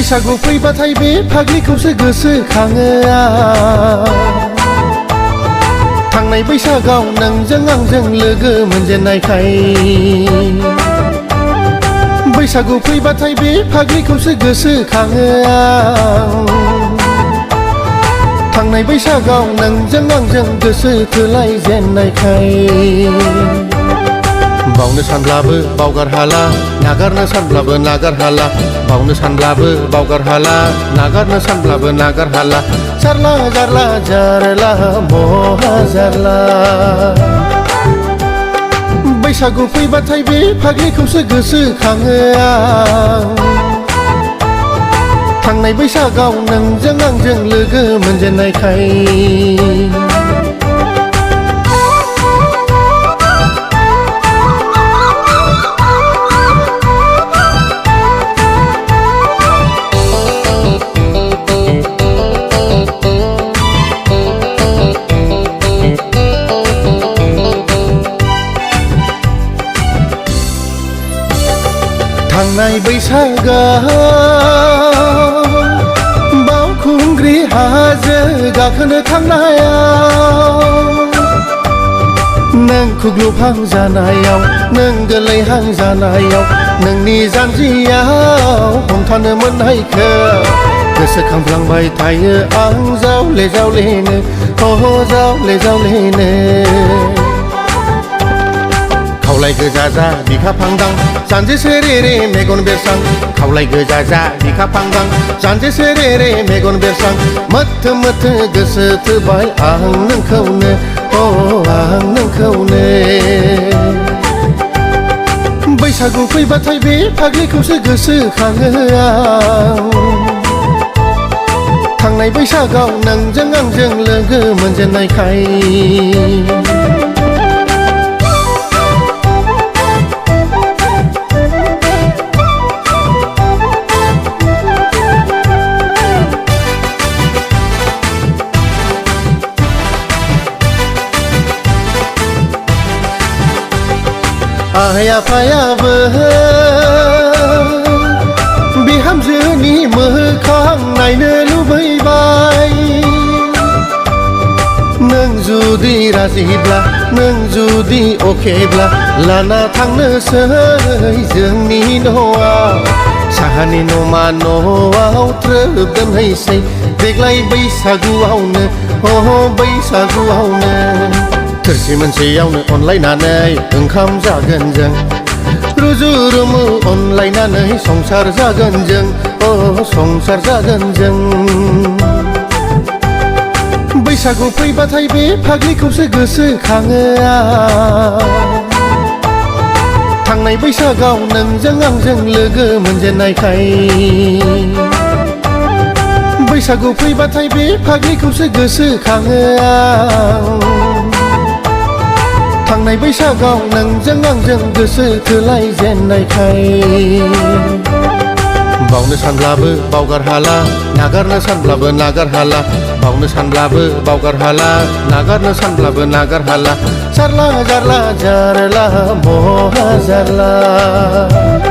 बैसागु फैबाथाय बे फाग्लिखौसो गोसोखाङो थांनाय बैसागाव नोंजों आंजों लोगो मोनजेननायखाय बैसागु फैबाथाय बे फाग्लिखौसो गोसोखाङो थांनाय बैसागाव नोंजों आंजों गोसो थोलायजेननायखाय बावनो सानब्लाबो बावगार हाला नागारनो सानब्लाबो नागार हाला बावनो सानब्लाबो बावगार हाला नागारनो सानब्लाबो नागार हाला जारला जारला जारला महा जारला बैसागु फैबाथाय बे फाग्लिखौसो गोसोखाङो थांनाय बैसागाव नोंजों आंजों लोगो मोनजेननायखाय थांनाय बैसागाव बावखुंग्रि हाजो गाखोनो थांनायाव नों खुग्लुबहां जानायाव नों गोलैहां जानायाव नोंनि जानजियाव हमथानो मोननायखौ गोसोखांफ्लांबाय थायो आं जावले जावलेनो जावले जावलेनो खावलाय गोजा जा बिखा फांदां जानजि सेरेरे मेगन बेरसां खावलाय गोजा जा बिखा फांदां जानजि सेरेरे मेगन बेरसां मोथो मोथो गोसो थोबाय आं नोंखौनो आं नोंखौनो बैसागु फैबाथाय बे फाग्लिखौसो गोसोखाङो थांनाय बैसागाव नोंजों आंजों लोगो मोनजेननायखाय आइ आफायाबो बिहामजोनि मोखां नायनो लुबैबाय नों जुदि राजिब्ला नों जुदि अकेब्ला लाना थांनोसै जोंनि न'आव साहानि न'मा न'आव थ्रोब दोनहैसै देग्लाय बैसागुआवनो बैसागुआवनो थोरसि मोनसेयावनो अनलायनानै ओंखाम जागोन जों रुजु रुमु अनलायनानै संसार जागोन जों संसार जागोन जों बैसागु फैबाथाय बे फाग्लिखौसो गोसोखाङो थांनाय बैसागाव नोंजों आंजों लोगो मोनजेननायखाय बैसागु फैबाथाय बे फाग्लिखौसो गोसोखाङो थांनाय बैसागाव नोंजों आंजों गोसो थोलायजेननायखाय बावनो सानब्लाबो बावगार हाला नागारनो सानब्लाबो नागार हाला बावनो सानब्लाबो बावगार हाला नागारनो सानब्लाबो नागार हाला जारला जारला जारला महा जारला